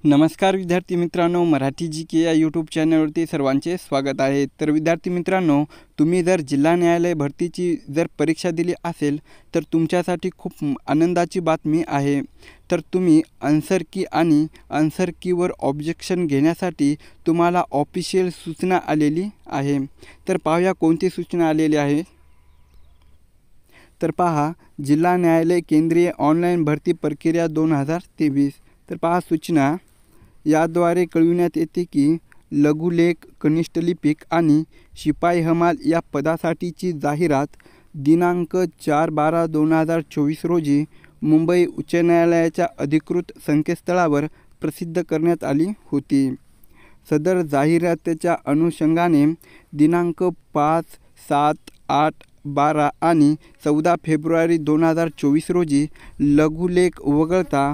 नमस्कार विद्यार्थी मित्रांनो, मराठी जी के या यूट्यूब चॅनलवरती सर्वांचे स्वागत आहे। तर विद्यार्थी मित्रांनो, तुम्ही जर जिल्हा न्यायालय भरतीची जर परीक्षा दिली असेल तर तुमच्यासाठी खूप आनंदाची बातमी आहे। तर तुम्ही आन्सर की आणि आन्सर कीवर ऑब्जेक्शन घेण्यासाठी तुम्हाला ऑफिशियल सूचना आलेली आहे। तर पाहूया कोणती सूचना आलेली आहे। तर पहा, जिल्हा न्यायालय केंद्रीय ऑनलाईन भरती प्रक्रिया 2023। तर पहा सूचना, याद्वारे कळविण्यात येते की लघुलेख, कनिष्ठ लिपिक आणि शिपाई हमाल या पदासाठीची जाहिरात दिनांक 4/12/2024 रोजी मुंबई उच्च न्यायालयाच्या अधिकृत संकेतस्थळावर प्रसिद्ध करण्यात आली होती। सदर जाहिरातीच्या अनुषंगाने दिनांक 5, 7, 8, 12 आणि 14 फेब्रुवारी 2024 रोजी लघुलेख वगळता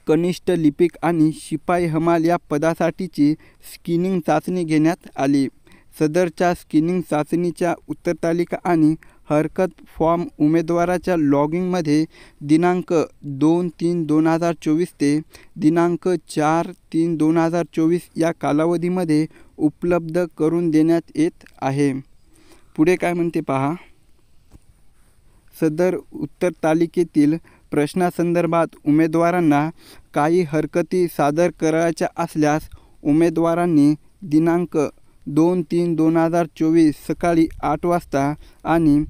कनिष्ठ लिपिक आणि शिपाई हमाल या पदासाठीची स्क्रीनिंग चाचणी घेण्यात आली। सदरच्या स्क्रीनिंग चाचणीच्या उत्तरतालिका आणि हरकत फॉर्म उमेदवाराच्या लॉगिंगमध्ये दिनांक 2/3/2024 ते दिनांक 4/3/2024 या कालावधीमध्ये उपलब्ध करून देण्यात येत आहे। पुढे काय म्हणते पहा, सदर उत्तरतालिकेतील प्रश्नासंदर्भात उमेदवारांना काही हरकती सादर करायच्या असल्यास उमेदवारांनी दिनांक 2/3/2024 सकाळी 8 वाजता आणि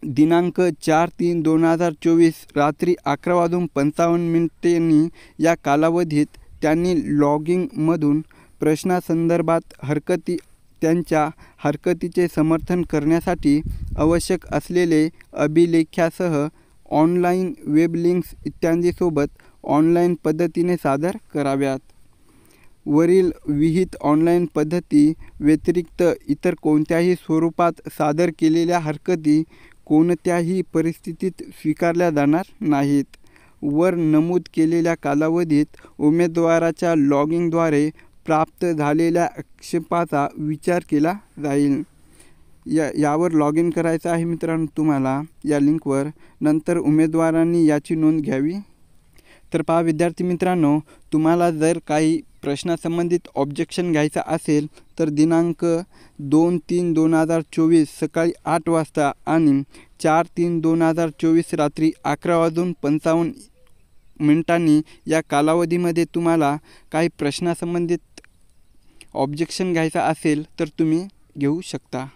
दिनांक 4/3/2024 रात्री 11:55 या कालावधीत त्यांनी लॉगिंगमधून प्रश्नासंदर्भात हरकती त्यांच्या हरकतीचे समर्थन करण्यासाठी आवश्यक असलेले अभिलेखासह ऑनलाईन वेब लिंक्स इत्यादीसोबत ऑनलाईन पद्धतीने सादर कराव्यात। वरील विहित ऑनलाईन पद्धती व्यतिरिक्त इतर कोणत्याही स्वरूपात सादर केलेल्या हरकती कोणत्याही परिस्थितीत स्वीकारल्या जाणार नाहीत। वर नमूद केलेल्या कालावधीत उमेदवाराच्या लॉगिंगद्वारे प्राप्त झालेल्या आक्षेपाचा विचार केला जाईल। यावर लॉग इन करायचं आहे मित्रांनो तुम्हाला या लिंकवर। नंतर उमेदवारांनी याची नोंद घ्यावी। तर पहा विद्यार्थी मित्रांनो, तुम्हाला जर काही प्रश्नासंबंधित ऑब्जेक्शन घ्यायचं असेल तर दिनांक 2/3/2024 सकाळी 8 वाजता आणि 4/3/2024 रात्री 11:55 या कालावधीमध्ये तुम्हाला काही प्रश्नासंबंधित ऑब्जेक्शन घ्यायचा असेल तर तुम्ही घेऊ शकता।